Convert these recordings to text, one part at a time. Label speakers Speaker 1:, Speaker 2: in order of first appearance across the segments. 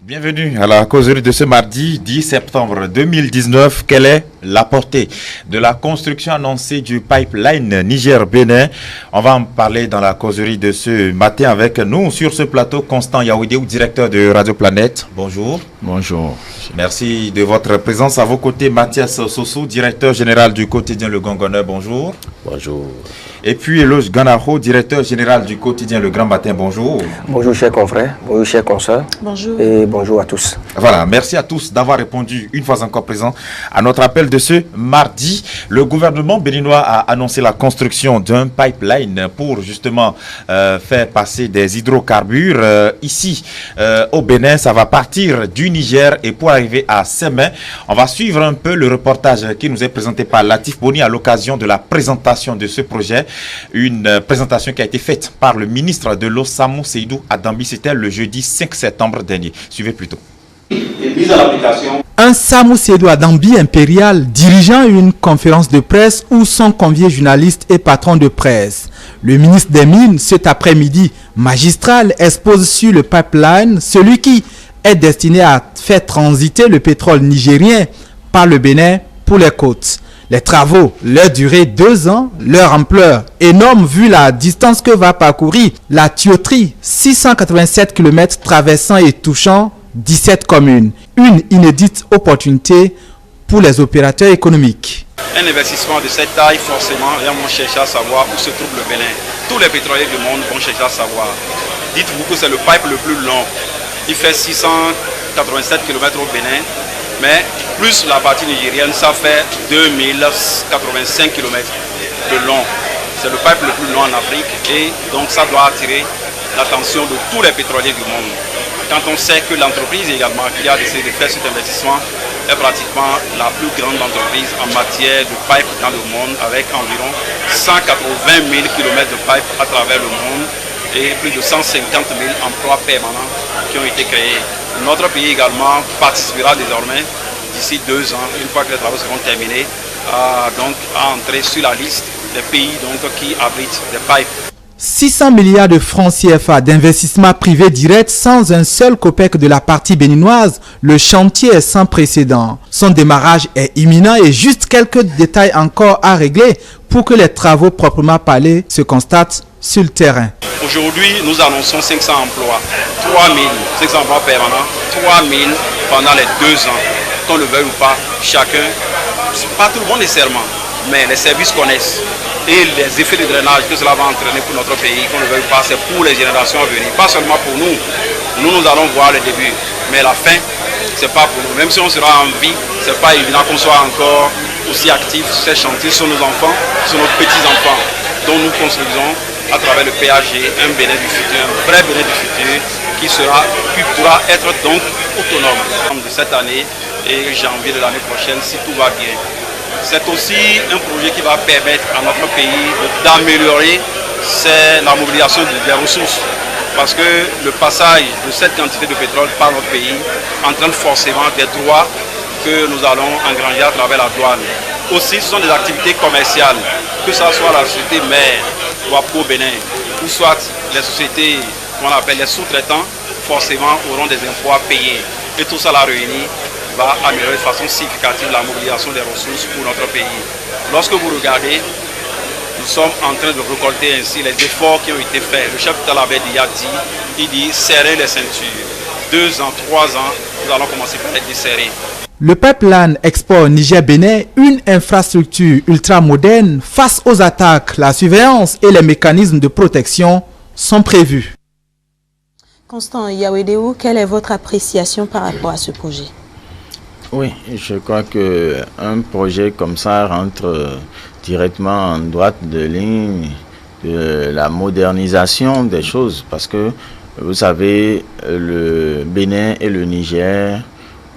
Speaker 1: Bienvenue à la causerie de ce mardi 10 septembre 2019. Quelle est la portée de la construction annoncée du pipeline Niger-Bénin? On va en parler dans la causerie de ce matin avec nous sur ce plateau. Constant Yaoudéou, directeur de Radio Planète. Bonjour.
Speaker 2: Bonjour.
Speaker 1: Merci de votre présence. À vos côtés, Mathias Sossou, directeur général du quotidien Le Gongonais. Bonjour.
Speaker 2: Bonjour.
Speaker 1: Et puis Eloge Ganaro, directeur général du quotidien Le Grand Matin. Bonjour.
Speaker 3: Bonjour chers confrères, bonjour chers consoeurs.
Speaker 4: Bonjour.
Speaker 3: Et bonjour à tous.
Speaker 1: Voilà, merci à tous d'avoir répondu une fois encore présent à notre appel de ce mardi. Le gouvernement béninois a annoncé la construction d'un pipeline pour justement faire passer des hydrocarbures. Ici, au Bénin, ça va partir du Niger et pour arriver à Sémé. On va suivre un peu le reportage qui nous est présenté par Latif Boni à l'occasion de la présentation de ce projet. Une présentation qui a été faite par le ministre de l'eau, Samou Seydou Adambi. C'était le jeudi 5 septembre dernier. Suivez plutôt.
Speaker 5: Un Samou Seydou Adambi impérial dirigeant une conférence de presse où sont conviés journalistes et patrons de presse. Le ministre des Mines, cet après-midi magistral, expose sur le pipeline, celui qui est destiné à faire transiter le pétrole nigérien par le Bénin pour les côtes. Les travaux, leur durée 2 ans, leur ampleur énorme vu la distance que va parcourir la tuyauterie, 687 km traversant et touchant 17 communes. Une inédite opportunité pour les opérateurs économiques.
Speaker 6: Un investissement de cette taille, forcément, les gens vont chercher à savoir où se trouve le Bénin. Tous les pétroliers du monde vont chercher à savoir. Dites-vous que c'est le pipe le plus long. Il fait 687 km au Bénin. Mais plus la partie nigérienne, ça fait 2085 km de long. C'est le pipe le plus long en Afrique et donc ça doit attirer l'attention de tous les pétroliers du monde. Quand on sait que l'entreprise également qui a décidé de faire cet investissement est pratiquement la plus grande entreprise en matière de pipe dans le monde avec environ 180 000 km de pipe à travers le monde et plus de 150 000 emplois permanents qui ont été créés. Notre pays également participera désormais, d'ici 2 ans, une fois que les travaux seront terminés, à entrer sur la liste des pays qui abritent des pipes.
Speaker 5: 600 milliards de francs CFA d'investissement privé direct sans un seul copec de la partie béninoise, le chantier est sans précédent. Son démarrage est imminent et juste quelques détails encore à régler pour que les travaux proprement parlés se constatent sur le terrain.
Speaker 6: Aujourd'hui, nous annonçons 500 emplois, 500 emplois permanents, 3000 pendant les 2 ans, qu'on le veuille ou pas, chacun, pas tout le monde nécessairement, mais les services connaissent. Et les effets de drainage que cela va entraîner pour notre pays, qu'on ne le veuille pas, c'est pour les générations à venir, pas seulement pour nous. Nous allons voir le début, mais la fin, c'est pas pour nous. Même si on sera en vie, c'est pas évident qu'on soit encore aussi actifs sur ces chantiers, sur nos enfants, sur nos petits-enfants, dont nous construisons à travers le PAG, un Bénin du futur, un vrai Bénin du futur qui pourra être donc autonome de cette année et janvier de l'année prochaine si tout va bien. C'est aussi un projet qui va permettre à notre pays d'améliorer la mobilisation des ressources parce que le passage de cette quantité de pétrole par notre pays entraîne forcément des droits que nous allons engranger à travers la douane. Aussi, ce sont des activités commerciales, que ce soit la société mère WAPCO Bénin, ou soit les sociétés qu'on appelle les sous-traitants, forcément auront des impôts à payer. Et tout ça là réuni va améliorer de façon significative la mobilisation des ressources pour notre pays. Lorsque vous regardez, nous sommes en train de récolter ainsi les efforts qui ont été faits. Le chef d'État l'avait dit serrer les ceintures. 2 ans, 3 ans, nous allons commencer par les desserrer.
Speaker 5: Le pipeline export Niger-Bénin, une infrastructure ultra-moderne face aux attaques, la surveillance et les mécanismes de protection sont prévus.
Speaker 4: Constant Yaoudéou, quelle est votre appréciation par rapport à ce projet?
Speaker 2: Oui, je crois qu'un projet comme ça rentre directement en droite de ligne de la modernisation des choses parce que, vous savez, le Bénin et le Niger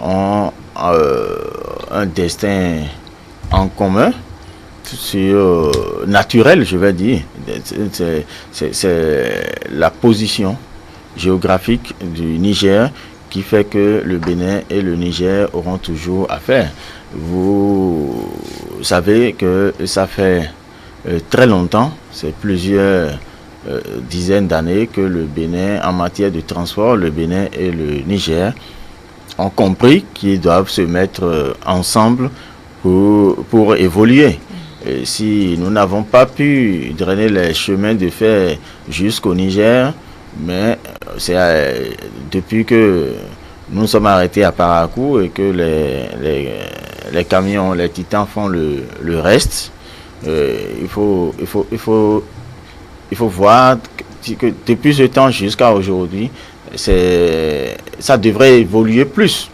Speaker 2: ont un destin en commun, naturel, je vais dire. C'est la position géographique du Niger qui fait que le Bénin et le Niger auront toujours affaire. Vous savez que ça fait très longtemps, c'est plusieurs dizaines d'années que le Bénin, en matière de transport, le Bénin et le Niger ont compris qu'ils doivent se mettre ensemble pour évoluer. Et si nous n'avons pas pu drainer les chemins de fer jusqu'au Niger, mais c'est depuis que nous sommes arrêtés à Parakou et que les camions, les titans font le reste, il faut voir que depuis ce temps jusqu'à aujourd'hui, ça devrait évoluer plus.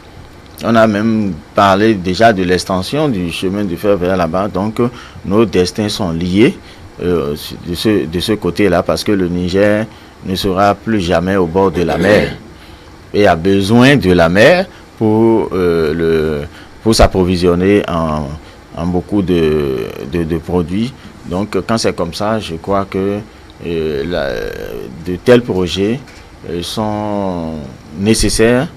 Speaker 2: On a même parlé déjà de l'extension du chemin de fer vers là-bas. Donc, nos destins sont liés de ce côté-là parce que le Niger ne sera plus jamais au bord de la mer. Et a besoin de la mer pour s'approvisionner en beaucoup de produits. Donc, quand c'est comme ça, je crois que de tels projets sont nécessaires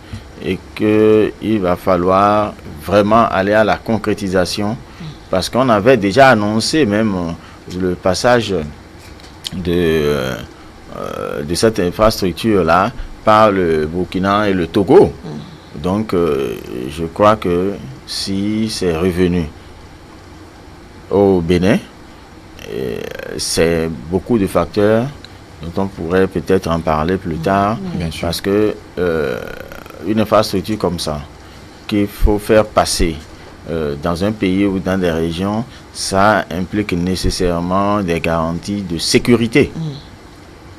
Speaker 2: et qu'il va falloir vraiment aller à la concrétisation parce qu'on avait déjà annoncé même le passage de cette infrastructure-là par le Burkina et le Togo. Donc, je crois que si c'est revenu au Bénin, c'est beaucoup de facteurs dont on pourrait peut-être en parler plus tard, parce que une infrastructure comme ça, qu'il faut faire passer dans un pays ou dans des régions, ça implique nécessairement des garanties de sécurité.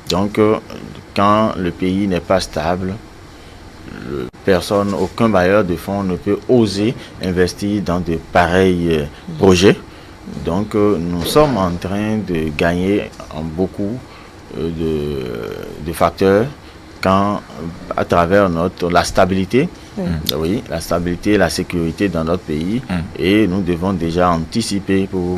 Speaker 2: Donc, quand le pays n'est pas stable, personne, aucun bailleur de fonds ne peut oser investir dans de pareils projets. Donc, nous sommes en train de gagner en beaucoup de facteurs à travers la stabilité, la stabilité et la sécurité dans notre pays. Et nous devons déjà anticiper pour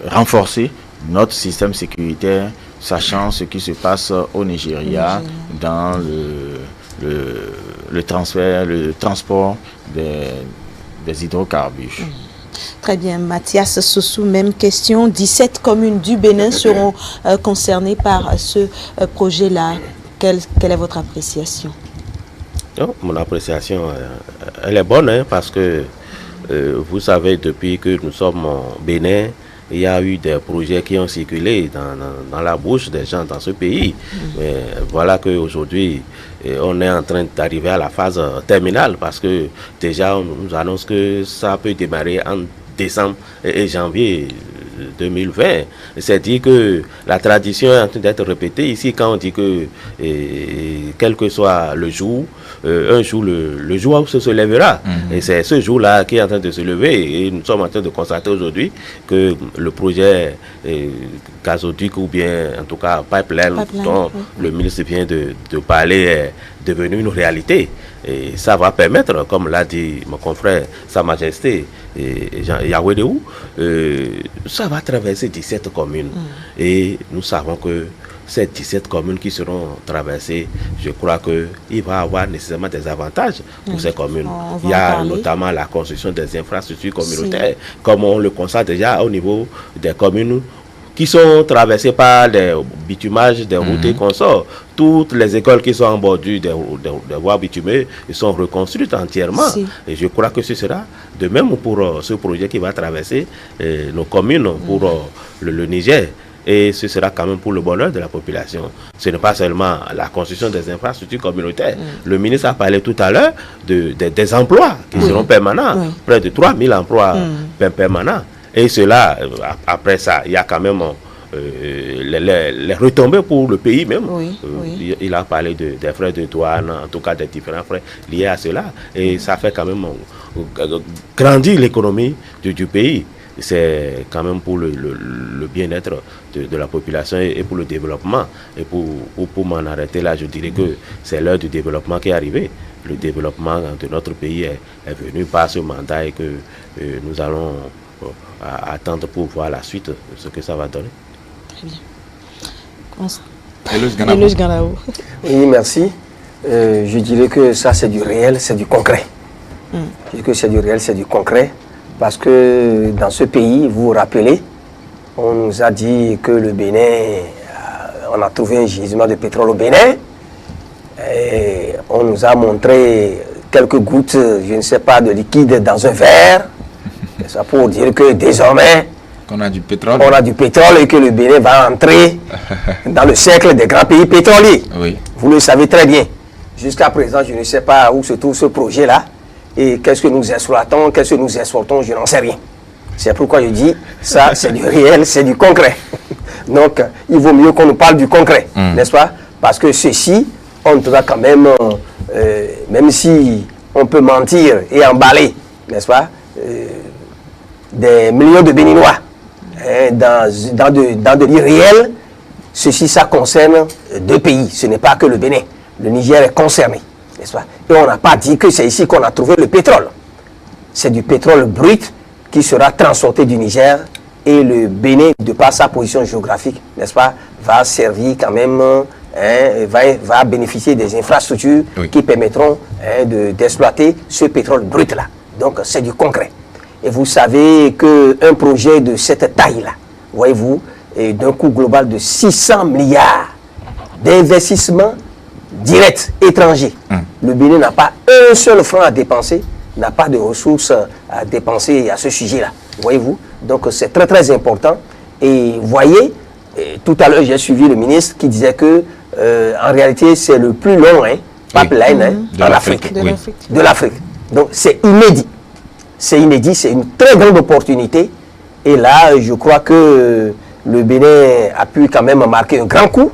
Speaker 2: renforcer notre système sécuritaire, sachant ce qui se passe au Nigeria dans le transport des hydrocarbures.
Speaker 4: Très bien. Mathias Soussou, même question. 17 communes du Bénin seront concernées par ce projet-là. Quelle est votre appréciation?
Speaker 7: Mon appréciation, elle est bonne, parce que vous savez, depuis que nous sommes au Bénin, il y a eu des projets qui ont circulé dans la bouche des gens dans ce pays. Mais voilà qu'aujourd'hui, on est en train d'arriver à la phase terminale parce que déjà, on nous annonce que ça peut démarrer en décembre et janvier 2020. C'est-à-dire que la tradition est en train d'être répétée ici quand on dit que quel que soit le jour, un jour, le jour où se lèvera. Et c'est ce jour-là qui est en train de se lever. Et nous sommes en train de constater aujourd'hui que le projet gazoduc ou bien en tout cas pipeline dont le ministre vient de parler est devenu une réalité. Et ça va permettre, comme l'a dit mon confrère, Sa Majesté Yawedeou, ça va traverser 17 communes. Et nous savons que ces 17 communes qui seront traversées, je crois qu'il va y avoir nécessairement des avantages pour ces communes. Il y a notamment la construction des infrastructures communautaires, comme on le constate déjà au niveau des communes qui sont traversées par des bitumages, des routes et consorts. Toutes les écoles qui sont en bordure des voies bitumées sont reconstruites entièrement. Et je crois que ce sera de même pour ce projet qui va traverser nos communes, pour le Niger. Et ce sera quand même pour le bonheur de la population. Ce n'est pas seulement la construction des infrastructures communautaires. Le ministre a parlé tout à l'heure des emplois qui seront permanents. Près de 3000 emplois permanents. Et cela, après ça, il y a quand même les retombées pour le pays même. Il a parlé des frais de douane, en tout cas des différents frais liés à cela. Et ça fait quand même grandir l'économie du pays. C'est quand même pour le bien-être de la population et pour le développement. Et pour m'en arrêter là, je dirais que c'est l'heure du développement qui est arrivée. Le développement de notre pays est venu par ce mandat et que nous allons attendre pour voir la suite de ce que ça va donner.
Speaker 4: Très bien. Eloge Ganaou.
Speaker 3: Oui, merci. Je dirais que ça, c'est du réel, c'est du concret. Je dis que c'est du réel, c'est du concret. Parce que dans ce pays, vous vous rappelez, on nous a dit que le Bénin, on a trouvé un gisement de pétrole au Bénin. Et on nous a montré quelques gouttes, je ne sais pas, de liquide dans un verre. C'est ça pour dire que désormais,
Speaker 1: qu'on a du pétrole.
Speaker 3: On a du pétrole et que le Bénin va entrer dans le cercle des grands pays pétroliers.
Speaker 1: Oui.
Speaker 3: Vous le savez très bien. Jusqu'à présent, je ne sais pas où se trouve ce projet-là. Et qu'est-ce que nous exploitons, qu'est-ce que nous exportons, je n'en sais rien. C'est pourquoi je dis, ça c'est du réel, c'est du concret. Donc, il vaut mieux qu'on nous parle du concret, n'est-ce pas? Parce que ceci, on doit quand même, même si on peut mentir et emballer, n'est-ce pas, des millions de Béninois dans de l'irréel, ceci, ça concerne deux pays. Ce n'est pas que le Bénin. Le Niger est concerné, n'est-ce pas? Et on n'a pas dit que c'est ici qu'on a trouvé le pétrole. C'est du pétrole brut qui sera transporté du Niger et le Bénin, de par sa position géographique, n'est-ce pas, va servir quand même, va bénéficier des infrastructures qui permettront d'exploiter ce pétrole brut-là. Donc c'est du concret. Et vous savez qu'un projet de cette taille-là, voyez-vous, d'un coût global de 600 milliards d'investissements directs étrangers. Le Bénin n'a pas un seul franc à dépenser, n'a pas de ressources à dépenser à ce sujet-là. Voyez-vous? Donc c'est très très important. Et voyez, tout à l'heure j'ai suivi le ministre qui disait que en réalité c'est le plus long pipeline en Afrique. De l'Afrique. Donc c'est inédit. C'est inédit, c'est une très grande opportunité. Et là, je crois que le Bénin a pu quand même marquer un grand coup.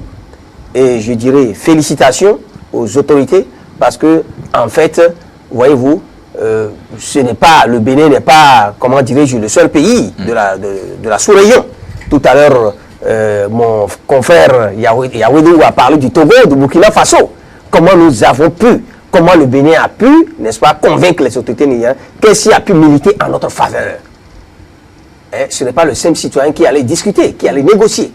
Speaker 3: Et je dirais félicitations aux autorités parce que, en fait, voyez-vous, le Bénin n'est pas, comment dirais-je, le seul pays de la sous-région. Tout à l'heure, mon confrère Yawedou a parlé du Togo, du Burkina Faso. Comment nous avons pu, comment le Bénin a pu, n'est-ce pas, convaincre les autorités nigériennes qu'est-ce qui a pu militer en notre faveur. Ce n'est pas le simple citoyen qui allait discuter, qui allait négocier.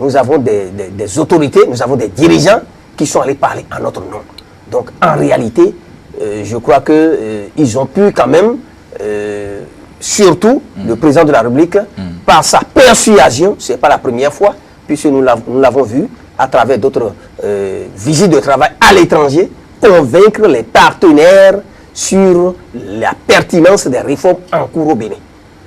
Speaker 3: Nous avons des autorités, nous avons des dirigeants qui sont allés parler en notre nom. Donc en réalité, je crois qu'ils ont pu quand même, surtout le président de la République, par sa persuasion, ce n'est pas la première fois, puisque nous l'avons vu à travers d'autres visites de travail à l'étranger, convaincre les partenaires sur la pertinence des réformes en cours au Bénin.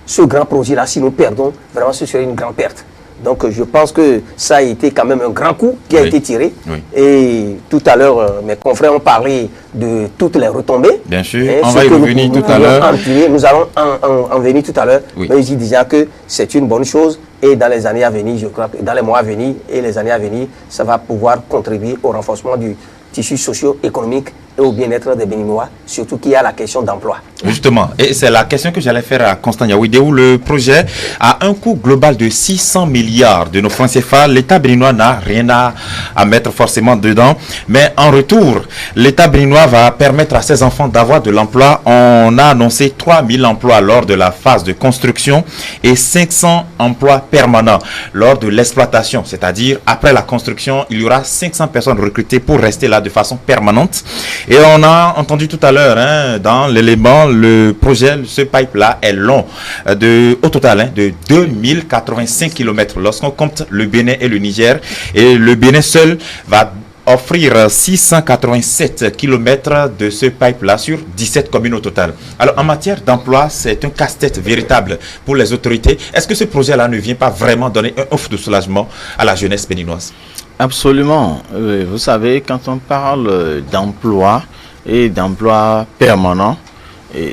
Speaker 3: Ce grand projet-là, si nous perdons, vraiment ce serait une grande perte. Donc je pense que ça a été quand même un grand coup qui a été tiré. Et tout à l'heure, mes confrères ont parlé de toutes les retombées.
Speaker 1: Bien sûr, on va y revenir tout à l'heure.
Speaker 3: Nous allons en venir tout à l'heure. Mais je dis déjà que c'est une bonne chose. Et dans les années à venir, je crois que dans les mois à venir et les années à venir, ça va pouvoir contribuer au renforcement du tissu socio-économique et au bien-être des Béninois, surtout qu'il y a la question d'emploi.
Speaker 1: Justement, et c'est la question que j'allais faire à Constant Yawide, où le projet a un coût global de 600 milliards de nos francs CFA. L'État béninois n'a rien à mettre forcément dedans, mais en retour, l'État béninois va permettre à ses enfants d'avoir de l'emploi. On a annoncé 3000 emplois lors de la phase de construction et 500 emplois permanents lors de l'exploitation, c'est-à-dire après la construction, il y aura 500 personnes recrutées pour rester là de façon permanente. Et on a entendu tout à l'heure, dans l'élément, le projet, ce pipe-là est long, au total, de 2085 km lorsqu'on compte le Bénin et le Niger. Et le Bénin seul va offrir 687 km de ce pipe-là sur 17 communes au total. Alors, en matière d'emploi, c'est un casse-tête véritable pour les autorités. Est-ce que ce projet-là ne vient pas vraiment donner un offre de soulagement à la jeunesse béninoise?
Speaker 2: Absolument. Vous savez, quand on parle d'emploi et d'emploi permanent,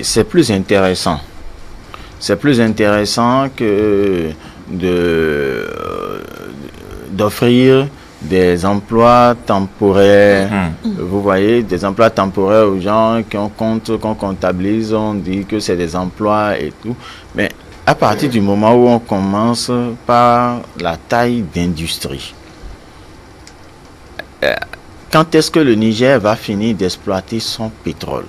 Speaker 2: c'est plus intéressant. C'est plus intéressant que d'offrir des emplois temporaires. Vous voyez, des emplois temporaires aux gens qu'on comptabilise, on dit que c'est des emplois et tout. Mais à partir du moment où on commence par la taille d'industrie, quand est-ce que le Niger va finir d'exploiter son pétrole?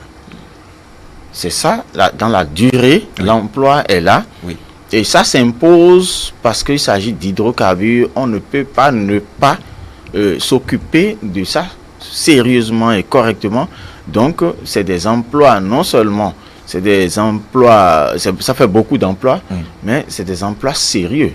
Speaker 2: C'est ça, dans la durée, l'emploi est là. Et ça s'impose parce qu'il s'agit d'hydrocarbures. On ne peut pas ne pas s'occuper de ça sérieusement et correctement. Donc, c'est des emplois, non seulement, c'est des emplois, ça fait beaucoup d'emplois, mais c'est des emplois sérieux.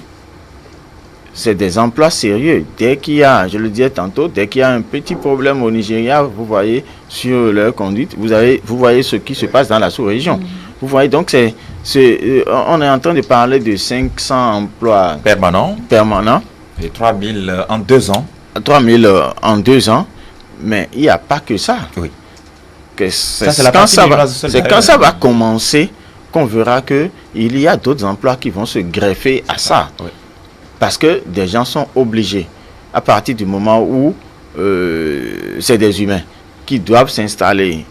Speaker 2: c'est des emplois sérieux. Dès qu'il y a, je le disais tantôt, dès qu'il y a un petit problème au Nigeria, vous voyez sur leur conduite, vous voyez ce qui se passe dans la sous-région. Vous voyez, donc on est en train de parler de 500 emplois
Speaker 1: permanents et 3000 en 2 ans. 3000
Speaker 2: en 2 ans, mais il n'y a pas que ça.
Speaker 1: Oui.
Speaker 2: C'est quand ça va commencer qu'on verra qu'il y a d'autres emplois qui vont se greffer à ça. Oui. Parce que des gens sont obligés, à partir du moment où c'est des humains qui doivent s'installer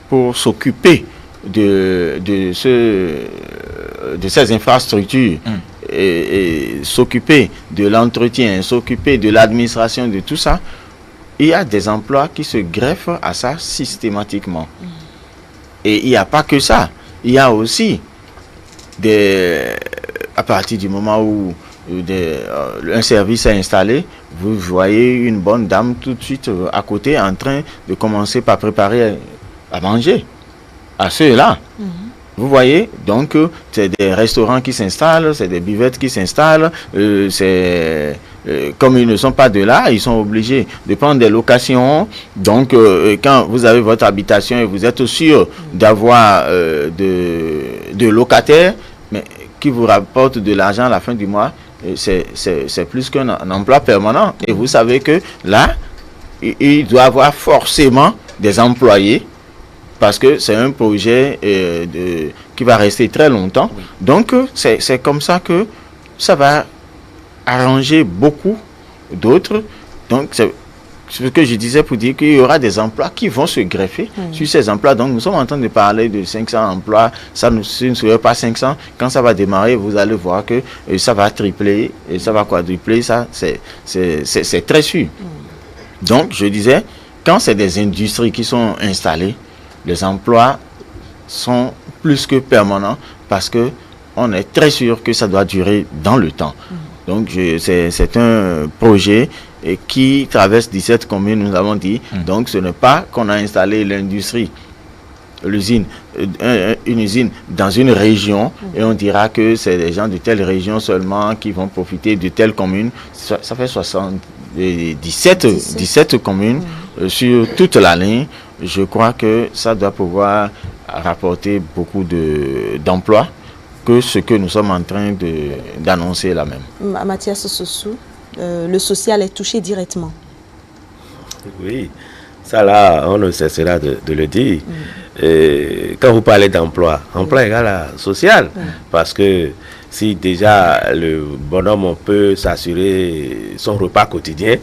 Speaker 2: pour s'occuper de ces infrastructures et s'occuper de l'entretien, s'occuper de l'administration, de tout ça, il y a des emplois qui se greffent à ça systématiquement. Et il n'y a pas que ça. Il y a aussi à partir du moment où un service est installé, vous voyez une bonne dame tout de suite à côté en train de commencer par préparer à manger à ceux-là. Vous voyez, donc c'est des restaurants qui s'installent, c'est des buvettes qui s'installent, comme ils ne sont pas de là, ils sont obligés de prendre des locations. Donc quand vous avez votre habitation et vous êtes sûr d'avoir de locataires, mais qui vous rapportent de l'argent à la fin du mois, c'est plus qu'un emploi permanent. Et vous savez que là, il doit avoir forcément des employés, parce que c'est un projet qui va rester très longtemps. Oui. Donc, c'est comme ça que ça va arranger beaucoup d'autres. Donc, c'est ce que je disais pour dire qu'il y aura des emplois qui vont se greffer sur ces emplois. Donc, nous sommes en train de parler de 500 emplois. Ça ne serait pas 500. Quand ça va démarrer, vous allez voir que ça va tripler et ça va quadrupler. Ça, c'est très sûr. Donc, je disais, quand c'est des industries qui sont installées, les emplois sont plus que permanents parce que on est très sûr que ça doit durer dans le temps. Donc c'est un projet qui traverse 17 communes, nous avons dit. Donc ce n'est pas qu'on a installé l'industrie, une usine dans une région et on dira que c'est des gens de telle région seulement qui vont profiter de telle commune. Ça fait 17 communes sur toute la ligne. Je crois que ça doit pouvoir rapporter beaucoup d'emplois que ce que nous sommes en train d'annoncer là même.
Speaker 4: Mathias Sossou, le social est touché directement.
Speaker 7: Oui, ça là, on ne cessera de le dire. Quand vous parlez d'emploi, emploi égale à social. Parce que si déjà le bonhomme peut s'assurer son repas quotidien,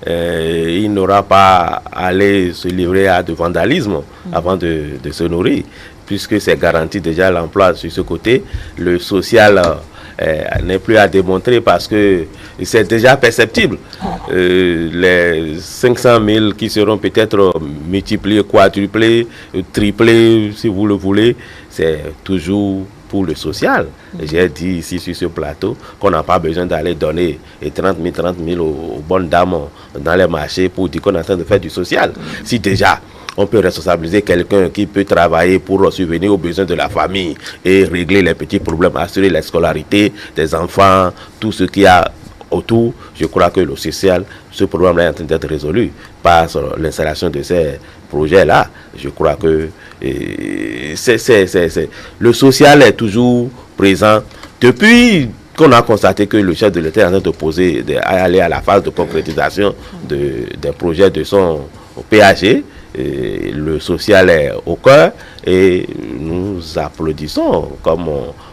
Speaker 7: il n'aura pas à aller se livrer à du vandalisme avant de se nourrir, puisque c'est garanti déjà l'emploi sur ce côté. Le social n'est plus à démontrer parce que c'est déjà perceptible. Les 500 000 qui seront peut-être multipliés, quadruplés, triplés, si vous le voulez, c'est toujours pour le social. J'ai dit ici sur ce plateau qu'on n'a pas besoin d'aller donner 30 000 aux bonnes dames dans les marchés pour dire qu'on est en train de faire du social. Si déjà on peut responsabiliser quelqu'un qui peut travailler pour subvenir aux besoins de la famille et régler les petits problèmes, assurer la scolarité des enfants, tout ce qu'il y a autour, je crois que le social, ce problème-là est en train d'être résolu par l'installation de ces projets-là. Je crois que le social est toujours présent depuis qu'on a constaté que le chef de l'État est en train de poser, aller à la phase de concrétisation des projets de son PAG. Le social est au cœur et nous applaudissons comme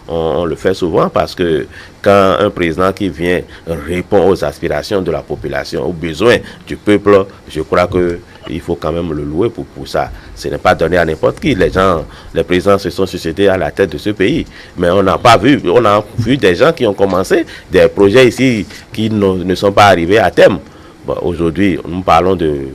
Speaker 7: on le fait souvent, parce que quand un président qui vient répond aux aspirations de la population, aux besoins du peuple, je crois que il faut quand même le louer pour ça. Ce n'est pas donné à n'importe qui. Les présidents se sont succédés à la tête de ce pays. Mais on n'a pas vu. On a vu des gens qui ont commencé des projets ici qui ne sont pas arrivés à terme. Bon, aujourd'hui, nous parlons de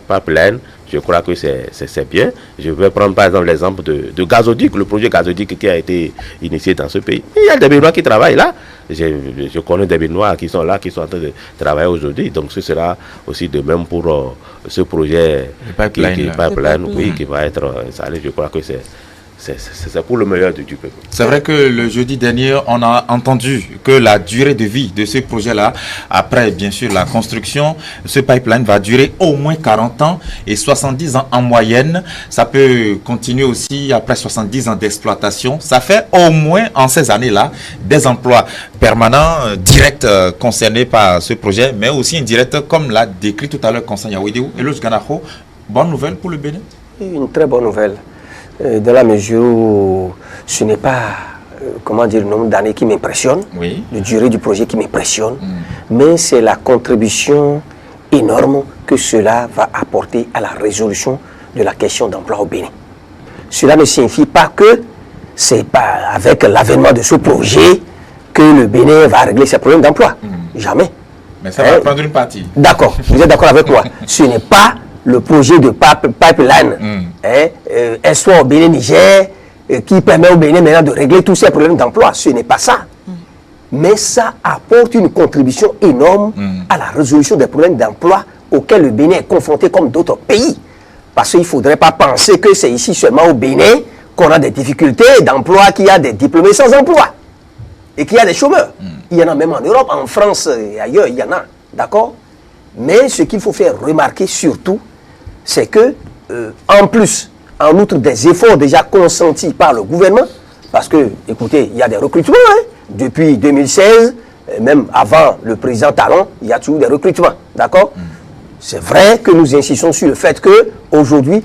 Speaker 7: pipeline. Je crois que c'est bien. Je vais prendre par exemple l'exemple de Gazoduc, le projet Gazoduc qui a été initié dans ce pays. Il y a des Béninois qui travaillent là. Je connais des Béninois qui sont là, qui sont en train de travailler aujourd'hui. Donc ce sera aussi de même pour ce projet pipeline, qui va être installé. Je crois que c'est pour le meilleur du peuple.
Speaker 1: C'est vrai que le jeudi dernier, on a entendu que la durée de vie de ce projet-là, après bien sûr la construction, ce pipeline va durer au moins 40 ans et 70 ans en moyenne. Ça peut continuer aussi après 70 ans d'exploitation. Ça fait au moins en ces années-là des emplois permanents, directs concernés par ce projet, mais aussi indirects comme l'a décrit tout à l'heure Constant Yaouidéou. Et le Ganaho, bonne nouvelle pour le Bénin?
Speaker 3: Une très bonne nouvelle. Dans la mesure où ce n'est pas, comment dire, le nombre d'années qui m'impressionne,
Speaker 1: oui,
Speaker 3: la durée du projet qui m'impressionne, mais c'est la contribution énorme que cela va apporter à la résolution de la question d'emploi au Bénin. Cela ne signifie pas que c'est pas avec l'avènement de ce projet que le Bénin va régler ses problèmes d'emploi. Jamais.
Speaker 1: Mais ça va prendre une partie.
Speaker 3: D'accord, vous êtes d'accord avec moi. Ce n'est pas le projet de pipeline soit au Bénin Niger qui permet au Bénin maintenant de régler tous ces problèmes d'emploi. Ce n'est pas ça. Mais ça apporte une contribution énorme à la résolution des problèmes d'emploi auxquels le Bénin est confronté comme d'autres pays. Parce qu'il ne faudrait pas penser que c'est ici seulement au Bénin qu'on a des difficultés d'emploi, qu'il y a des diplômés sans emploi et qu'il y a des chômeurs. Il y en a même en Europe, en France et ailleurs, il y en a. D'accord? Mais ce qu'il faut faire remarquer surtout, c'est que, en plus, en outre des efforts déjà consentis par le gouvernement, parce que, écoutez, il y a des recrutements, depuis 2016, même avant le président Talon, il y a toujours des recrutements, d'accord? C'est vrai que nous insistons sur le fait qu'aujourd'hui,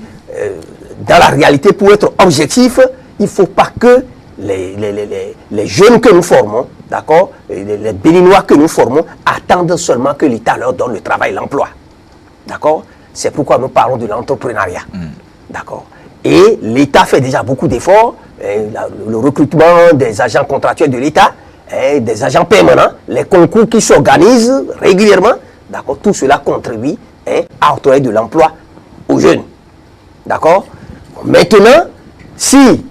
Speaker 3: dans la réalité, pour être objectif, il ne faut pas que les jeunes que nous formons, d'accord, les Béninois que nous formons, attendent seulement que l'État leur donne le travail, l'emploi, d'accord? C'est pourquoi nous parlons de l'entrepreneuriat. D'accord. Et l'État fait déjà beaucoup d'efforts. Le recrutement des agents contractuels de l'État, des agents permanents, les concours qui s'organisent régulièrement. D'accord. Tout cela contribue à octroyer de l'emploi aux jeunes. D'accord. Maintenant, si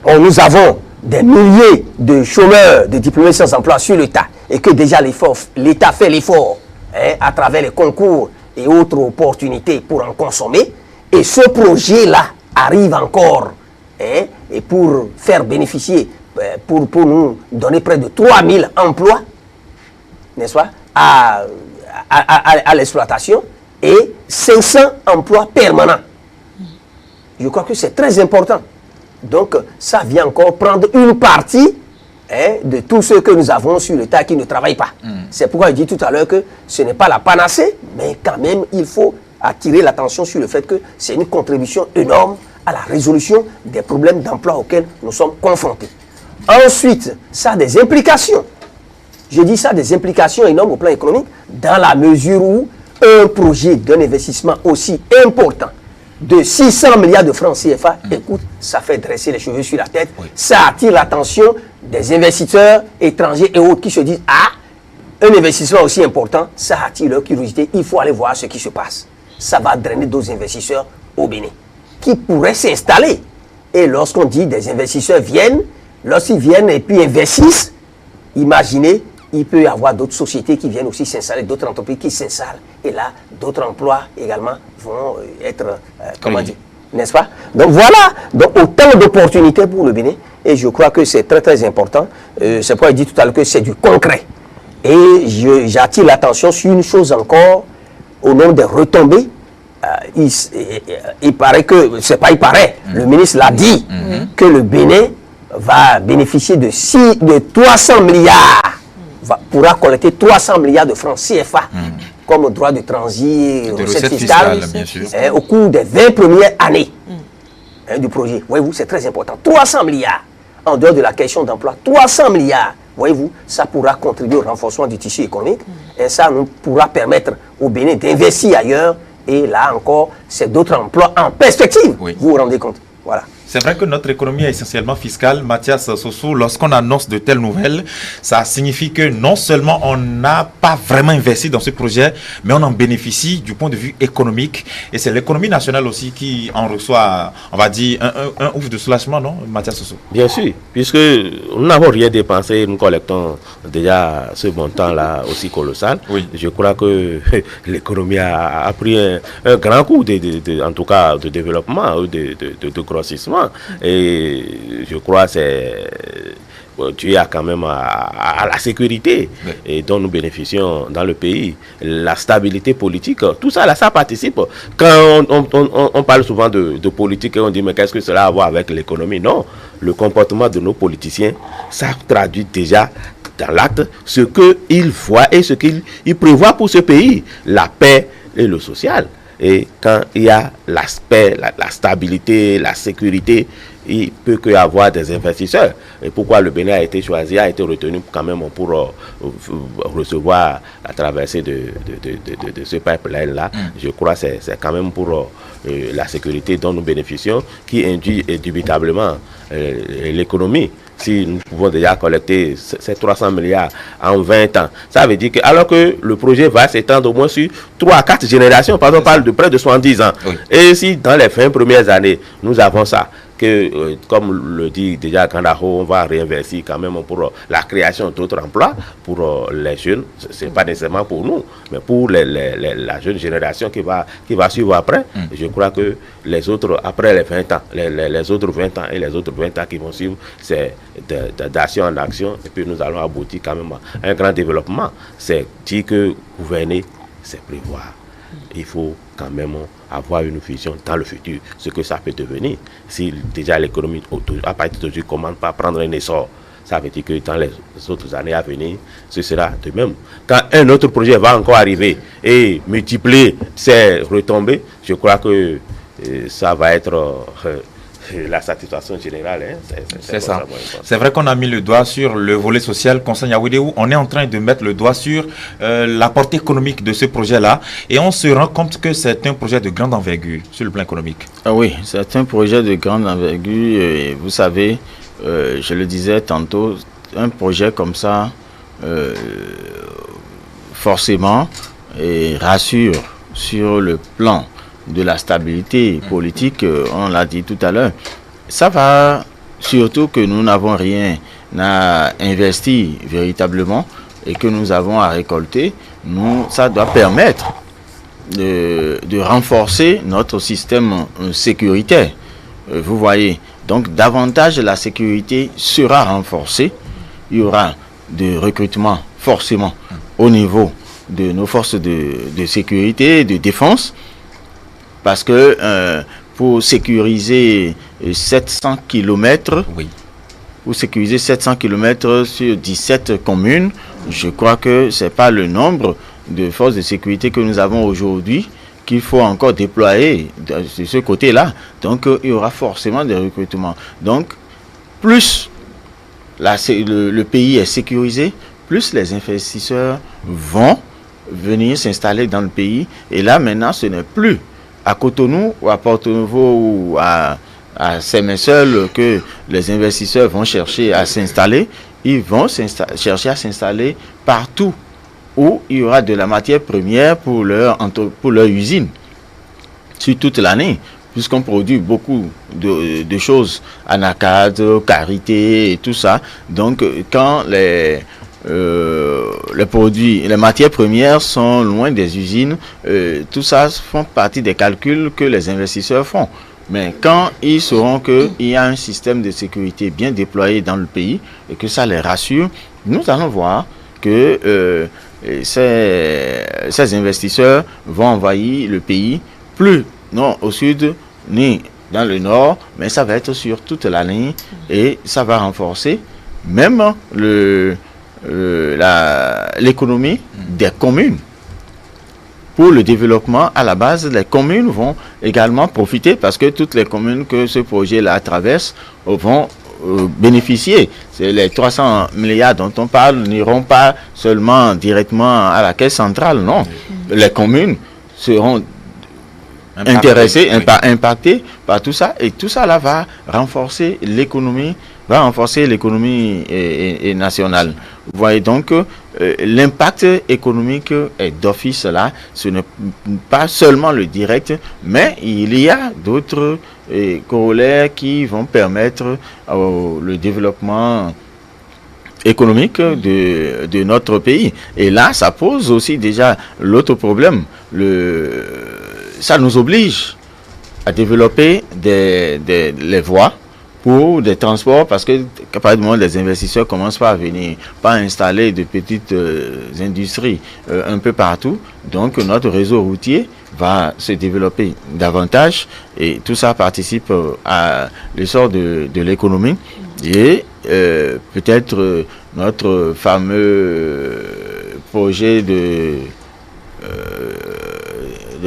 Speaker 3: nous avons des milliers de chômeurs, de diplômés sans emploi sur l'État, et que déjà l'État fait l'effort à travers les concours et autres opportunités pour en consommer, et ce projet-là arrive encore et pour faire bénéficier, pour nous donner près de 3000 emplois, n'est-ce pas, à l'exploitation, et 500 emplois permanents. Je crois que c'est très important. Donc ça vient encore prendre une partie de tous ceux que nous avons sur l'État qui ne travaillent pas. C'est pourquoi je dis tout à l'heure que ce n'est pas la panacée, mais quand même il faut attirer l'attention sur le fait que c'est une contribution énorme à la résolution des problèmes d'emploi auxquels nous sommes confrontés. Ensuite, ça a des implications. Je dis ça, des implications énormes au plan économique, dans la mesure où un projet d'un investissement aussi important de 600 milliards de francs CFA, écoute, ça fait dresser les cheveux sur la tête, ça attire l'attention des investisseurs étrangers et autres qui se disent, ah, un investissement aussi important, ça attire leur curiosité, il faut aller voir ce qui se passe. Ça va drainer d'autres investisseurs au Bénin, qui pourraient s'installer. Et lorsqu'on dit des investisseurs viennent, lorsqu'ils viennent et puis investissent, imaginez, il peut y avoir d'autres sociétés qui viennent aussi s'installer, d'autres entreprises qui s'installent. Et là, d'autres emplois également vont être, comment dire, n'est-ce pas? Donc voilà, donc autant d'opportunités pour le Bénin. Et je crois que c'est très très important. C'est pourquoi je dis tout à l'heure que c'est du concret. Et j'attire l'attention sur une chose encore, au nom des retombées. Il paraît que, c'est pas il paraît, le ministre l'a dit, que le Bénin va bénéficier de 300 milliards. Pourra collecter 300 milliards de francs CFA comme droit de transit, recettes fiscales, au cours des 20 premières années du projet. Voyez-vous, c'est très important. 300 milliards, en dehors de la question d'emploi, 300 milliards, voyez-vous, ça pourra contribuer au renforcement du tissu économique et ça nous pourra permettre au Bénin d'investir ailleurs. Et là encore, c'est d'autres emplois en perspective. Vous vous rendez compte? Voilà.
Speaker 1: C'est vrai que notre économie est essentiellement fiscale. Mathias Sossou, lorsqu'on annonce de telles nouvelles, ça signifie que non seulement on n'a pas vraiment investi dans ce projet, mais on en bénéficie du point de vue économique. Et c'est l'économie nationale aussi qui en reçoit, on va dire, un ouf de soulagement, non, Mathias Sossou?
Speaker 7: Bien sûr, puisque nous n'avons rien dépensé, nous collectons déjà ce montant-là aussi colossal. Oui. Je crois que l'économie a pris un grand coup, en tout cas de développement, de grossissement. développement. Et je crois que c'est dû à quand même à la sécurité et dont nous bénéficions dans le pays, la stabilité politique, tout ça là, ça participe. Quand on parle souvent de politique et on dit mais qu'est-ce que cela a à voir avec l'économie? Non, le comportement de nos politiciens, ça traduit déjà dans l'acte ce qu'ils voient et ce qu'ils prévoient pour ce pays, la paix et le social. Et quand il y a l'aspect, la stabilité, la sécurité, il peut que y avoir des investisseurs. Et pourquoi le Bénin a été choisi, a été retenu quand même pour recevoir la traversée de ce pipeline-là. Je crois que c'est quand même pour la sécurité dont nous bénéficions qui induit indubitablement l'économie. Si nous pouvons déjà collecter ces 300 milliards en 20 ans, ça veut dire que alors que le projet va s'étendre au moins sur 3 à 4 générations, par exemple, on parle de près de 70 ans. Oui. Et si dans les 20 premières années, nous avons ça, que comme le dit déjà Kandaho, on va réinvestir quand même pour la création d'autres emplois pour les jeunes, c'est pas nécessairement pour nous, mais pour la jeune génération qui va suivre après. Je crois que les autres, après les 20 ans, les autres 20 ans et les autres 20 ans qui vont suivre, c'est d'action en action, et puis nous allons aboutir quand même à un grand développement. C'est dire que gouverner, c'est prévoir. Il faut quand même avoir une vision dans le futur, ce que ça peut devenir. Si déjà l'économie, à partir d'aujourd'hui, commence par prendre un essor, ça veut dire que dans les autres années à venir, ce sera de même. Quand un autre projet va encore arriver et multiplier ses retombées, je crois que ça va être la satisfaction générale.
Speaker 1: C'est ça. C'est vrai qu'on a mis le doigt sur le volet social. Conseil Yaoudéou, on est en train de mettre le doigt sur la portée économique de ce projet-là et on se rend compte que c'est un projet de grande envergure sur le plan économique.
Speaker 2: Ah oui, c'est un projet de grande envergure et vous savez, je le disais tantôt, un projet comme ça, forcément, rassure sur le plan de la stabilité politique, on l'a dit tout à l'heure. Ça va surtout que nous n'avons rien à investir véritablement et que nous avons à récolter. Ça doit permettre de renforcer notre système sécuritaire. Vous voyez, donc davantage la sécurité sera renforcée. Il y aura de recrutement forcément au niveau de nos forces de sécurité, de défense. Parce que pour sécuriser 700 km, pour sécuriser 700 km sur 17 communes, je crois que ce n'est pas le nombre de forces de sécurité que nous avons aujourd'hui qu'il faut encore déployer de ce côté-là. Donc, il y aura forcément des recrutements. Donc, plus le pays est sécurisé, plus les investisseurs vont venir s'installer dans le pays. Et là, maintenant, ce n'est plus à Cotonou ou à Porto-Novo ou à Saint-Messeul que les investisseurs vont chercher à s'installer. Ils vont chercher à s'installer partout où il y aura de la matière première pour leur usine sur toute l'année, puisqu'on produit beaucoup de choses, anacarde, karité et tout ça. Donc quand les produits, les matières premières sont loin des usines, tout ça font partie des calculs que les investisseurs font. Mais quand ils sauront qu'il y a un système de sécurité bien déployé dans le pays et que ça les rassure, nous allons voir que ces investisseurs vont envahir le pays, plus non au sud ni dans le nord, mais ça va être sur toute la ligne et ça va renforcer même l'économie des communes. Pour le développement, à la base, les communes vont également profiter parce que toutes les communes que ce projet-là traverse vont bénéficier. C'est les 300 milliards dont on parle n'iront pas seulement directement à la caisse centrale, non. Les communes seront intéressées, impactées par tout ça, et tout ça là va renforcer l'économie nationale. Vous voyez donc l'impact économique est d'office là. Ce n'est pas seulement le direct, mais il y a d'autres corollaires qui vont permettre le développement économique de notre pays. Et là, ça pose aussi déjà l'autre problème. Ça nous oblige à développer les voies pour des transports, parce que à partir du moment où les investisseurs commencent pas à venir, pas installer de petites industries un peu partout, donc notre réseau routier va se développer davantage et tout ça participe à l'essor de l'économie et peut-être notre fameux projet de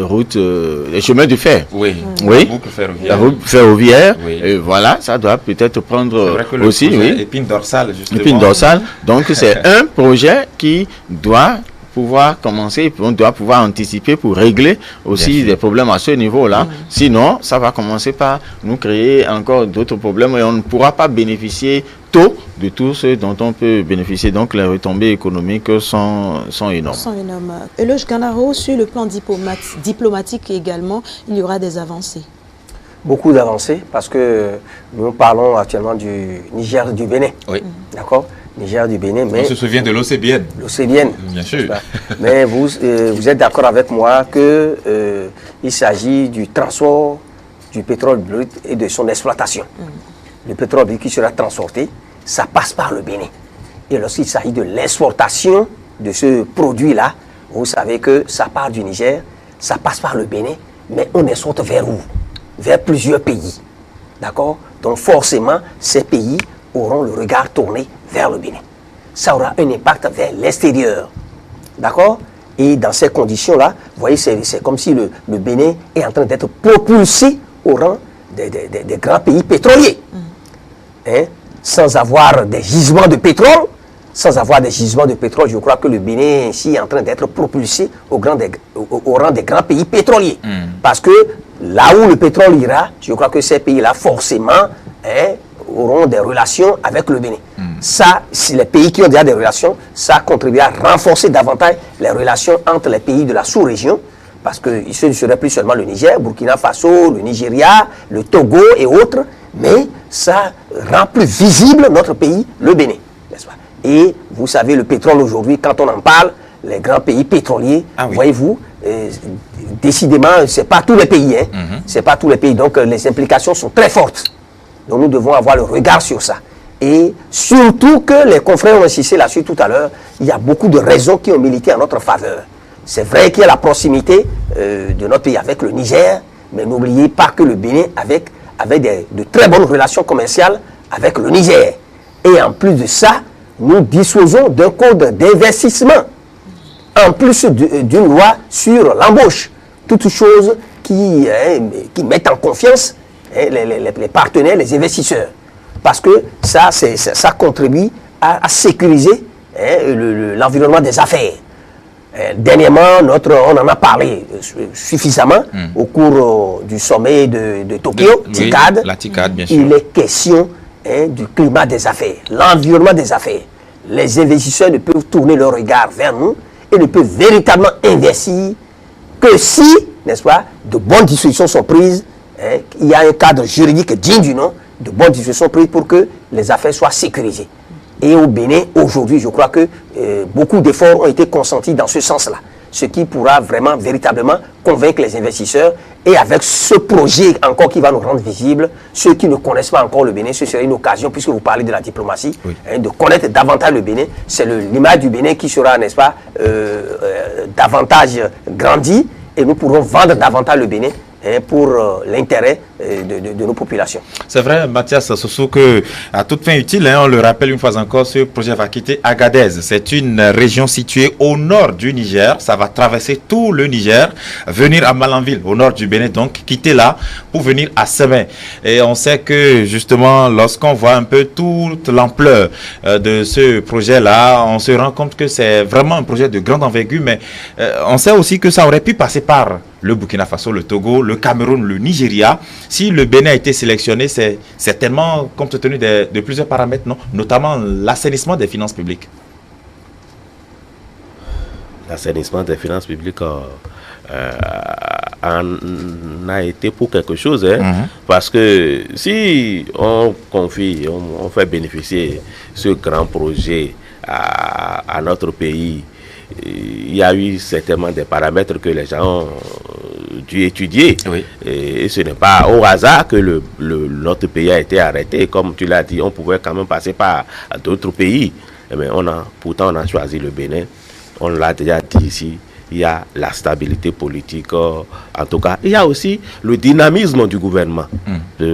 Speaker 2: route, les chemins de fer.
Speaker 1: Oui,
Speaker 2: oui.
Speaker 1: La boucle ferroviaire.
Speaker 2: La boucle ferroviaire.
Speaker 1: Oui.
Speaker 2: Et voilà, ça doit peut-être prendre aussi. Oui.
Speaker 1: Épine dorsale, justement.
Speaker 2: Épine dorsale. Donc, c'est un projet qui doit pouvoir commencer, on doit pouvoir anticiper pour régler aussi des problèmes à ce niveau-là. Sinon, ça va commencer par nous créer encore d'autres problèmes et on ne pourra pas bénéficier tôt de tout ce dont on peut bénéficier. Donc, les retombées économiques sont énormes.
Speaker 4: Eloge Ganaro, sur le plan diplomatique également, il y aura des avancées.
Speaker 3: Beaucoup d'avancées parce que nous parlons actuellement du Niger, du Bénin.
Speaker 1: Oui.
Speaker 3: D'accord? Niger, du Bénin. Mais
Speaker 1: on se souvient de l'OCBN.
Speaker 3: L'OCBN.
Speaker 1: Bien sûr.
Speaker 3: Mais vous êtes d'accord avec moi qu'il s'agit du transport du pétrole brut et de son exploitation. Le pétrole brut qui sera transporté, ça passe par le Bénin. Et lorsqu'il s'agit de l'exportation de ce produit-là, vous savez que ça part du Niger, ça passe par le Bénin, mais on exporte vers où? Vers plusieurs pays. D'accord? Donc forcément, ces pays auront le regard tourné vers le Bénin. Ça aura un impact vers l'extérieur. D'accord? Et dans ces conditions-là, vous voyez, c'est comme si le Bénin est en train d'être propulsé au rang des grands pays pétroliers. Hein? Sans avoir des gisements de pétrole, je crois que le Bénin est ici en train d'être propulsé au rang des grands pays pétroliers. Parce que là où le pétrole ira, je crois que ces pays-là, forcément, auront des relations avec le Bénin. Ça, si les pays qui ont déjà des relations, ça contribuera à renforcer davantage les relations entre les pays de la sous-région, parce que ce ne serait plus seulement le Niger, Burkina Faso, le Nigeria, le Togo et autres, mais ça rend plus visible notre pays, le Bénin, n'est-ce pas? Et vous savez, le pétrole aujourd'hui, quand on en parle, les grands pays pétroliers, voyez-vous, décidément, c'est pas tous les pays, c'est pas tous les pays, donc les implications sont très fortes. Donc nous devons avoir le regard sur ça. Et surtout que les confrères ont insisté là-dessus tout à l'heure, il y a beaucoup de raisons qui ont milité en notre faveur. C'est vrai qu'il y a la proximité de notre pays avec le Niger, mais n'oubliez pas que le Bénin avait de très bonnes relations commerciales avec le Niger. Et en plus de ça, nous disposons d'un code d'investissement, en plus d'une loi sur l'embauche. Toutes choses qui mettent en confiance les partenaires, les investisseurs. Parce que ça contribue à sécuriser l'environnement des affaires. Dernièrement, on en a parlé suffisamment au cours du sommet de Tokyo, TICAD.
Speaker 1: La TICAD, bien sûr.
Speaker 3: Il est question du climat des affaires, l'environnement des affaires. Les investisseurs ne peuvent tourner leur regard vers nous et ne peuvent véritablement investir que si, n'est-ce pas, de bonnes dispositions sont prises, il y a un cadre juridique digne du nom, de bonnes dispositions prises pour que les affaires soient sécurisées. Et au Bénin, aujourd'hui, je crois que beaucoup d'efforts ont été consentis dans ce sens-là. Ce qui pourra vraiment, véritablement convaincre les investisseurs. Et avec ce projet encore qui va nous rendre visibles, ceux qui ne connaissent pas encore le Bénin, ce serait une occasion, puisque vous parlez de la diplomatie, de connaître davantage le Bénin. C'est l'image du Bénin qui sera, n'est-ce pas, davantage grandi. Et nous pourrons vendre davantage le Bénin pour l'intérêt de nos populations.
Speaker 1: C'est vrai, Mathias Sossou, que à toute fin utile, on le rappelle une fois encore, ce projet va quitter Agadez. C'est une région située au nord du Niger. Ça va traverser tout le Niger, venir à Malanville, au nord du Bénin, donc quitter là pour venir à Semé. Et on sait que justement, lorsqu'on voit un peu toute l'ampleur de ce projet-là, on se rend compte que c'est vraiment un projet de grande envergure, mais on sait aussi que ça aurait pu passer par le Burkina Faso, le Togo, le Cameroun, le Nigeria. Si le Bénin a été sélectionné, c'est certainement compte tenu de plusieurs paramètres, non, notamment l'assainissement des finances publiques.
Speaker 7: L'assainissement des finances publiques en a été pour quelque chose, parce que si on confie, on fait bénéficier ce grand projet à notre pays, il y a eu certainement des paramètres que les gens dû étudier.
Speaker 1: Oui.
Speaker 7: Et ce n'est pas au hasard que notre pays a été arrêté. Comme tu l'as dit, on pouvait quand même passer par d'autres pays. Mais pourtant, on a choisi le Bénin. On l'a déjà dit ici. Il y a la stabilité politique, en tout cas. Il y a aussi le dynamisme du gouvernement,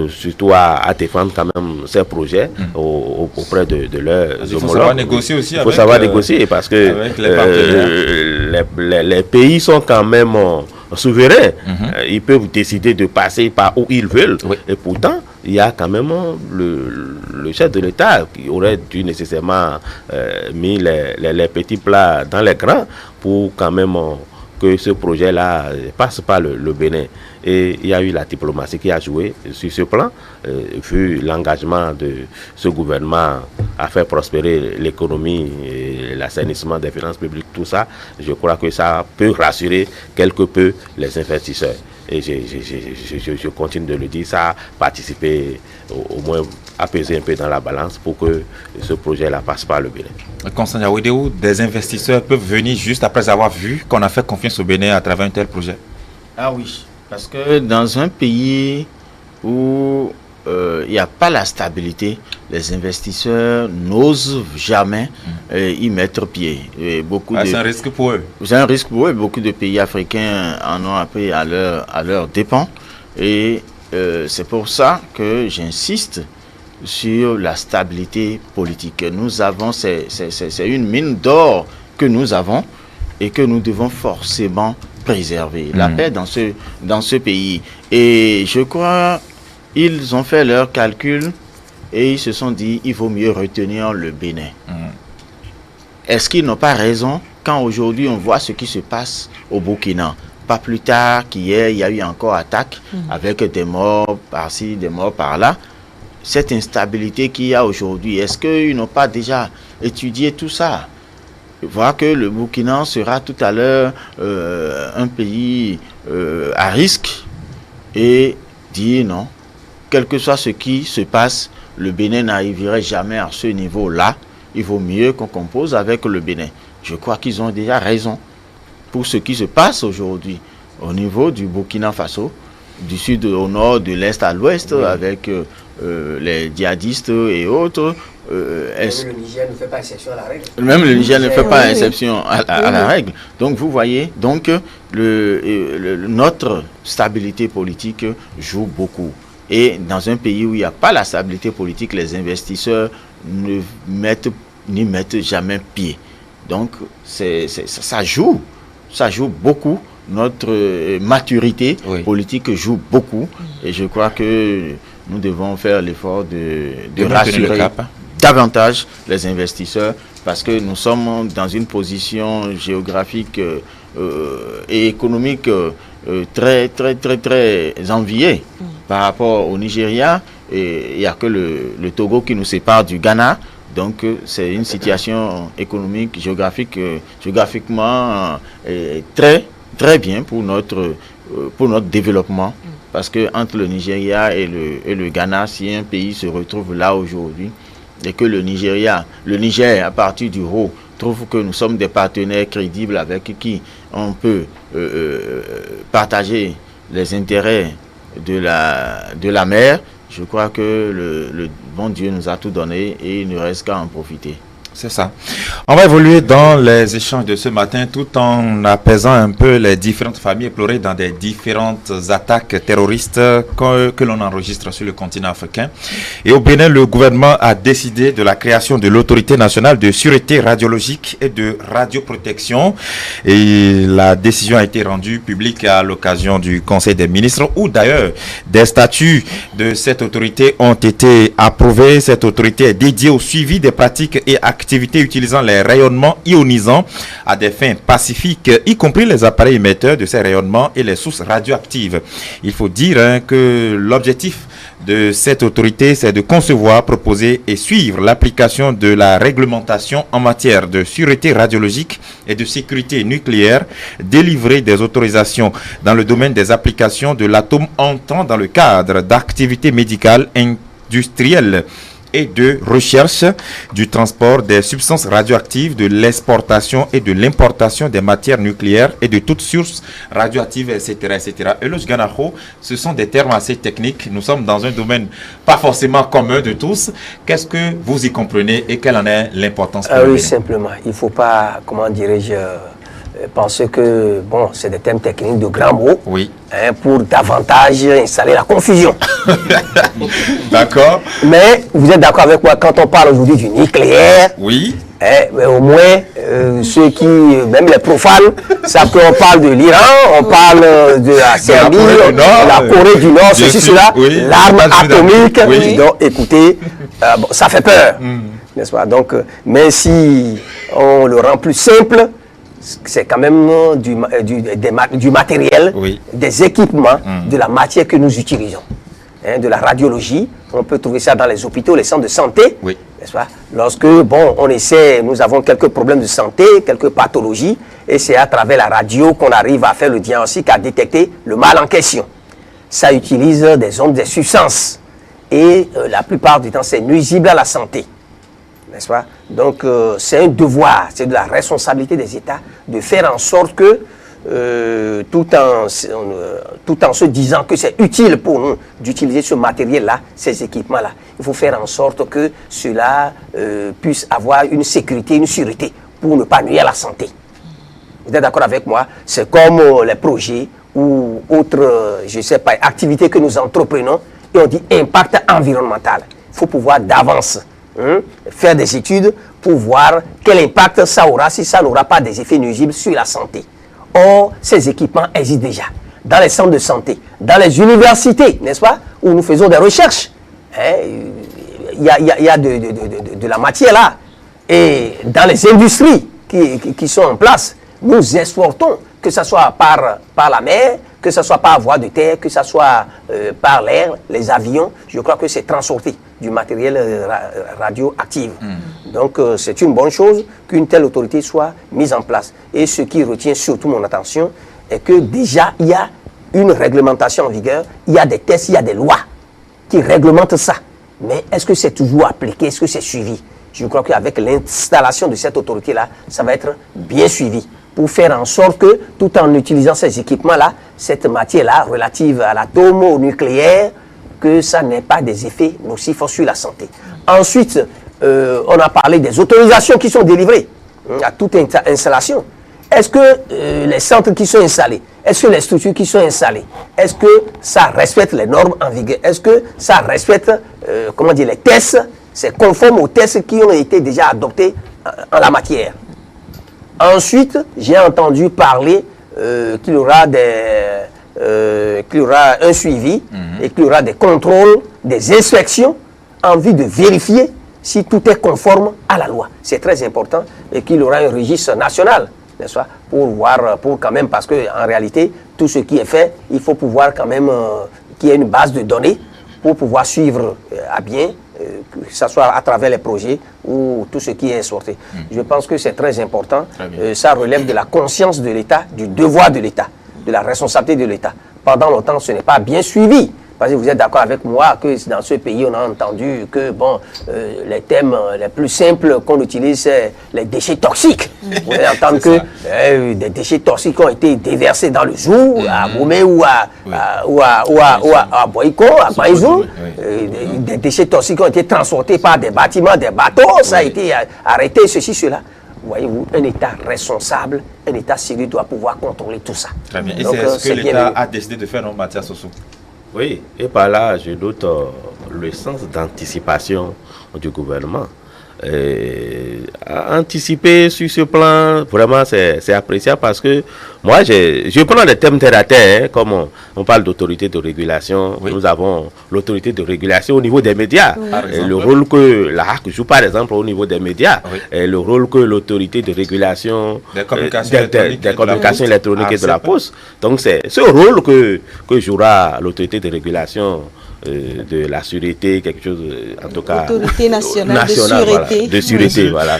Speaker 7: surtout à défendre quand même ces projets auprès de leurs homologues. Il faut
Speaker 1: savoir négocier aussi.
Speaker 7: Il faut savoir négocier parce que les pays sont quand même souverains. Ils peuvent décider de passer par où ils veulent. Oui. Et pourtant, il y a quand même le chef de l'État qui aurait dû nécessairement mis les petits plats dans les grands pour quand même que ce projet-là passe par le Bénin. Et il y a eu la diplomatie qui a joué sur ce plan, vu l'engagement de ce gouvernement à faire prospérer l'économie, l'assainissement des finances publiques, tout ça. Je crois que ça peut rassurer quelque peu les investisseurs. Et je continue de le dire, ça a participé au moins à peser un peu dans la balance pour que ce projet-là passe par le Bénin.
Speaker 1: Constant Yaoudéou, des investisseurs peuvent venir juste après avoir vu qu'on a fait confiance au Bénin à travers un tel projet?
Speaker 2: Ah oui, parce que dans un pays où il n'y a pas la stabilité, les investisseurs n'osent jamais y mettre pied.
Speaker 1: C'est un risque pour eux.
Speaker 2: C'est un risque pour eux. Beaucoup de pays africains en ont appris à leur dépens. Et c'est pour ça que j'insiste sur la stabilité politique. Nous avons, c'est une mine d'or que nous avons et que nous devons forcément préserver. La paix dans ce pays. Et je crois ils ont fait leurs calculs et ils se sont dit il vaut mieux retenir le Bénin. Est-ce qu'ils n'ont pas raison quand aujourd'hui on voit ce qui se passe au Burkina? Pas plus tard qu'hier, il y a eu encore attaque avec des morts par-ci, des morts par-là. Cette instabilité qu'il y a aujourd'hui, est-ce qu'ils n'ont pas déjà étudié tout ça? Voir que le Burkina sera tout à l'heure un pays à risque et dire non. Quel que soit ce qui se passe, le Bénin n'arriverait jamais à ce niveau-là. Il vaut mieux qu'on compose avec le Bénin. Je crois qu'ils ont déjà raison pour ce qui se passe aujourd'hui au niveau du Burkina Faso, du sud au nord, de l'est à l'ouest, avec les djihadistes et autres.
Speaker 3: Même le Niger ne fait pas exception à la règle.
Speaker 2: Même le Niger ne fait pas exception à la règle. Donc vous voyez, donc notre stabilité politique joue beaucoup. Et dans un pays où il n'y a pas la stabilité politique, les investisseurs n'y mettent jamais pied. Donc ça joue beaucoup. Notre maturité politique joue beaucoup. Et je crois que nous devons faire l'effort de rassurer davantage les investisseurs parce que nous sommes dans une position géographique et économique très enviée par rapport au Nigeria. Et il n'y a que le Togo qui nous sépare du Ghana. Donc c'est une situation économique, géographiquement très bien pour notre développement. Parce que entre le Nigeria et le Ghana, si un pays se retrouve là aujourd'hui, et que le Niger, à partir du haut, trouve que nous sommes des partenaires crédibles avec qui on peut partager les intérêts de la mer, je crois que le bon Dieu nous a tout donné et il ne reste qu'à en profiter.
Speaker 1: C'est ça. On va évoluer dans les échanges de ce matin tout en apaisant un peu les différentes familles éplorées dans des différentes attaques terroristes que l'on enregistre sur le continent africain. Et au Bénin, le gouvernement a décidé de la création de l'Autorité nationale de sûreté radiologique et de radioprotection. Et la décision a été rendue publique à l'occasion du Conseil des ministres où d'ailleurs des statuts de cette autorité ont été approuvés. Cette autorité est dédiée au suivi des pratiques et activités utilisant les rayonnements ionisants à des fins pacifiques, y compris les appareils émetteurs de ces rayonnements et les sources radioactives. Il faut dire que l'objectif de cette autorité, c'est de concevoir, proposer et suivre l'application de la réglementation en matière de sûreté radiologique et de sécurité nucléaire, délivrer des autorisations dans le domaine des applications de l'atome entrant dans le cadre d'activités médicales industrielles, et de recherche du transport des substances radioactives, de l'exportation et de l'importation des matières nucléaires et de toutes sources radioactives, etc. etc. Eloge Ganaho, ce sont des termes assez techniques. Nous sommes dans un domaine pas forcément commun de tous. Qu'est-ce que vous y comprenez et quelle en est l'importance?
Speaker 3: Oui, simplement. Il ne faut pas, comment dirais-je, penser que, bon, c'est des termes techniques de grands mots,
Speaker 1: oui,
Speaker 3: hein, pour davantage installer la confusion.
Speaker 1: D'accord.
Speaker 3: Mais vous êtes d'accord avec moi quand on parle aujourd'hui du nucléaire?
Speaker 1: Oui.
Speaker 3: Mais au moins, ceux qui, même les profanes, savent qu'on parle de l'Iran, on parle de la Serbie, de la Corée du Nord, ceci, cela, oui, l'arme atomique. Oui. Donc, écoutez, bon, ça fait peur, n'est-ce pas? Donc, mais si on le rend plus simple, c'est quand même du matériel, oui, des équipements, de la matière que nous utilisons. Hein, de la radiologie, on peut trouver ça dans les hôpitaux, les centres de santé, oui, n'est-ce pas? Lorsque, bon, on essaie, nous avons quelques problèmes de santé, quelques pathologies, et c'est à travers la radio qu'on arrive à faire le diagnostic, à détecter le mal en question. Ça utilise des ondes, des substances, et la plupart du temps, c'est nuisible à la santé. N'est-ce pas? Donc, c'est un devoir, c'est de la responsabilité des États de faire en sorte que, tout en se disant que c'est utile pour nous d'utiliser ce matériel-là, ces équipements-là, il faut faire en sorte que cela puisse avoir une sécurité, une sûreté pour ne pas nuire à la santé. Vous êtes d'accord avec moi? C'est comme les projets ou autres, je ne sais pas, activités que nous entreprenons et on dit impact environnemental. Il faut pouvoir d'avance faire des études pour voir quel impact ça aura si ça n'aura pas des effets nuisibles sur la santé. Or, ces équipements existent déjà dans les centres de santé, dans les universités, n'est-ce pas, où nous faisons des recherches. Il y a de la matière là. Et dans les industries qui sont en place, nous exportons, que ce soit par la mer, que ce soit par voie de terre, que ce soit par l'air, les avions. Je crois que c'est transporté du matériel radioactif. Donc, c'est une bonne chose qu'une telle autorité soit mise en place. Et ce qui retient surtout mon attention est que déjà, il y a une réglementation en vigueur, il y a des tests, il y a des lois qui réglementent ça. Mais est-ce que c'est toujours appliqué? Est-ce que c'est suivi? Je crois qu'avec l'installation de cette autorité-là, ça va être bien suivi pour faire en sorte que, tout en utilisant ces équipements-là, cette matière-là, relative à l'atome, au nucléaire, que ça n'ait pas des effets nocifs sur la santé. Ensuite, on a parlé des autorisations qui sont délivrées à toute installation. Est-ce que les centres qui sont installés, est-ce que les structures qui sont installées, est-ce que ça respecte les normes en vigueur? Est-ce que ça respecte, comment dire, les tests? C'est conforme aux tests qui ont été déjà adoptés en la matière. Ensuite, j'ai entendu parler qu'il y aura un suivi et qu'il y aura des contrôles, des inspections en vue de vérifier si tout est conforme à la loi. C'est très important et qu'il y aura un registre national, n'est-ce pas, pour voir, pour quand même, parce qu'en réalité, tout ce qui est fait, il faut pouvoir quand même qu'il y ait une base de données pour pouvoir suivre à bien, que ce soit à travers les projets ou tout ce qui est sorti. Je pense que c'est très important. Ça relève de la conscience de l'État, du devoir de l'État, de la responsabilité de l'État. Pendant longtemps, ce n'est pas bien suivi. Parce que vous êtes d'accord avec moi que dans ce pays, on a entendu que bon, les thèmes les plus simples qu'on utilise, c'est les déchets toxiques. Vous allez entendre que des déchets toxiques ont été déversés dans le Zou, à Boumé ou à Boïko, à Baïzou. Des déchets toxiques ont été transportés par des bâtiments, des bateaux, ça a été arrêté, ceci, cela. Voyez-vous, un État responsable, un État sérieux doit pouvoir contrôler tout ça.
Speaker 1: Très bien. Et c'est ce que l'État a décidé de faire en matière sociale.
Speaker 7: Oui, et par là, je note le sens d'anticipation du gouvernement. Anticiper sur ce plan, vraiment, c'est appréciable parce que moi, je prends des thèmes terre à terre, comme on parle d'autorité de régulation. Nous avons l'autorité de régulation au niveau des médias. Et le rôle que la HAC joue, par exemple, au niveau des médias, et le rôle que l'autorité de régulation
Speaker 1: des communications
Speaker 7: électroniques et de la poste. Donc, c'est ce rôle que jouera l'autorité de régulation de la sûreté, quelque chose, en tout cas...
Speaker 4: Autorité nationale de sûreté.
Speaker 7: Voilà, de sûreté, voilà.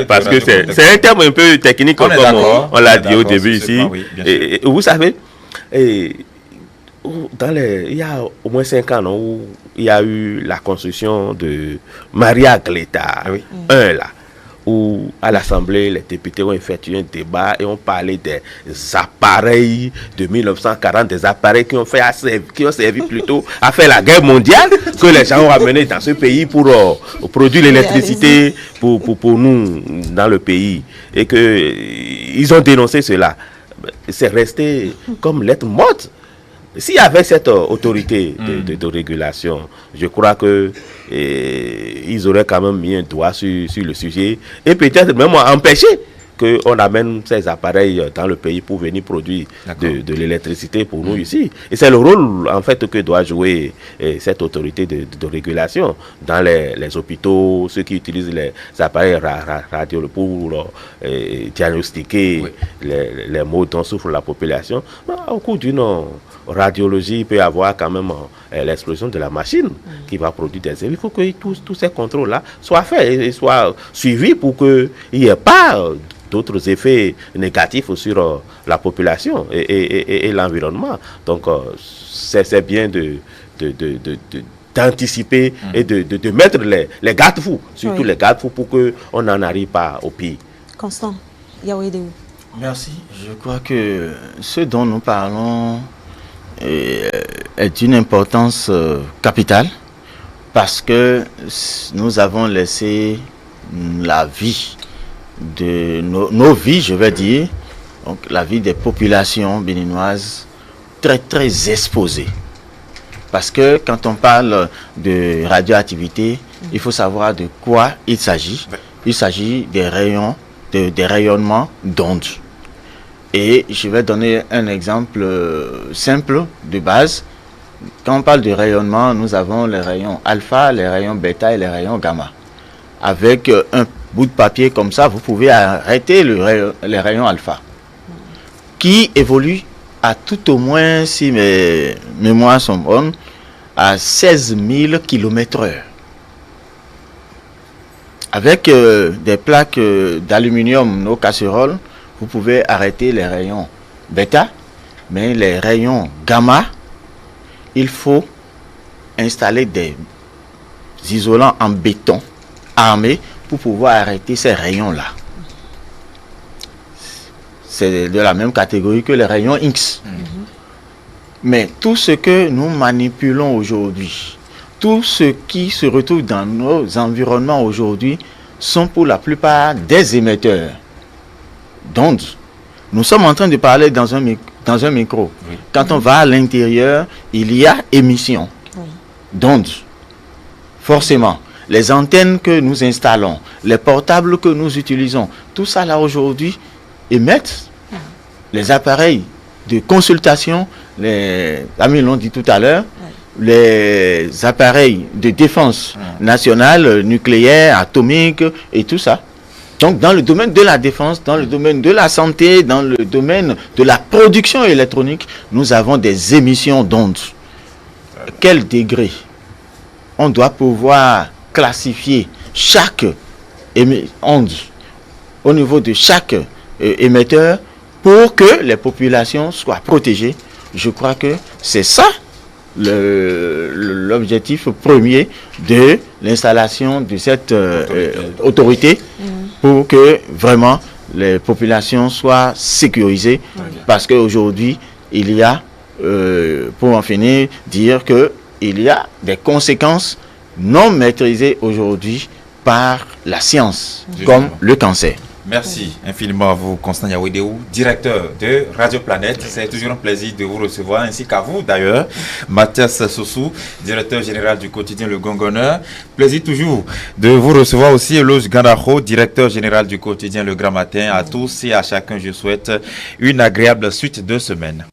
Speaker 7: Parce que c'est un terme un peu technique, comme on l'a dit au début ici. Et vous savez, il y a au moins 5 ans, non, où il y a eu la construction de Maria Gleta,
Speaker 1: oui.
Speaker 7: un là, où à l'Assemblée, les députés ont effectué un débat et ont parlé des appareils de 1940, des appareils qui ont servi plutôt à faire la guerre mondiale, que les gens ont ramené dans ce pays pour produire l'électricité pour nous dans le pays. Et qu'ils ont dénoncé cela. C'est resté comme lettre morte. S'il y avait cette autorité de régulation, je crois que ils auraient quand même mis un doigt sur le sujet et peut-être même empêcher qu'on amène ces appareils dans le pays pour venir produire de l'électricité pour nous ici. Et c'est le rôle en fait que doit jouer cette autorité de régulation dans les hôpitaux, ceux qui utilisent les appareils radio pour diagnostiquer les maux dont souffre la population. Au cours d'une radiologie, il peut y avoir quand même l'explosion de la machine qui va produire des effets. Il faut que tous ces contrôles-là soient faits et soient suivis pour qu'il n'y ait pas d'autres effets négatifs sur la population et l'environnement. Donc, c'est bien d'anticiper et de mettre les garde-fous, surtout les garde-fous pour qu'on n'en arrive pas au pire.
Speaker 4: Constant, Yaouedéou.
Speaker 2: Merci. Je crois que ce dont nous parlons est d'une importance capitale parce que nous avons laissé la vie de nos vies, je vais dire, donc la vie des populations béninoises très très exposée. Parce que quand on parle de radioactivité, il faut savoir de quoi il s'agit. Il s'agit des rayons, des rayonnements d'ondes. Et je vais donner un exemple simple de base. Quand on parle de rayonnement, nous avons les rayons alpha, les rayons bêta et les rayons gamma. Avec un bout de papier comme ça, vous pouvez arrêter les rayons alpha, qui évoluent à tout au moins, si mes mémoires sont bonnes, à 16 000 km/h. Avec des plaques d'aluminium, nos casseroles, vous pouvez arrêter les rayons bêta, mais les rayons gamma, il faut installer des isolants en béton armés pour pouvoir arrêter ces rayons-là. C'est de la même catégorie que les rayons X. Mais tout ce que nous manipulons aujourd'hui, tout ce qui se retrouve dans nos environnements aujourd'hui, sont pour la plupart des émetteurs d'ondes. Nous sommes en train de parler dans un micro. Oui. Quand on va à l'intérieur, il y a émission d'ondes. Forcément. Les antennes que nous installons, les portables que nous utilisons, tout ça là aujourd'hui émettent. Les appareils de consultation, les amis l'ont dit tout à l'heure, les appareils de défense nationale, nucléaire, atomique et tout ça. Donc dans le domaine de la défense, dans le domaine de la santé, dans le domaine de la production électronique, nous avons des émissions d'ondes. Quel degré? On doit pouvoir classifier chaque onde au niveau de chaque émetteur pour que les populations soient protégées. Je crois que c'est ça l'objectif premier de l'installation de cette autorité pour que vraiment les populations soient sécurisées. Parce qu'aujourd'hui, il y a, pour en finir, dire qu'il y a des conséquences non maîtrisées aujourd'hui par la science, comme le cancer.
Speaker 1: Merci infiniment à vous, Constant Yaouedéou, directeur de Radio Planète. C'est toujours un plaisir de vous recevoir, ainsi qu'à vous d'ailleurs, Mathias Sossou, directeur général du quotidien Le Gongoneur. Plaisir toujours de vous recevoir aussi, Eloge Gandaro, directeur général du quotidien Le Grand Matin. À tous et à chacun, je souhaite une agréable suite de semaine.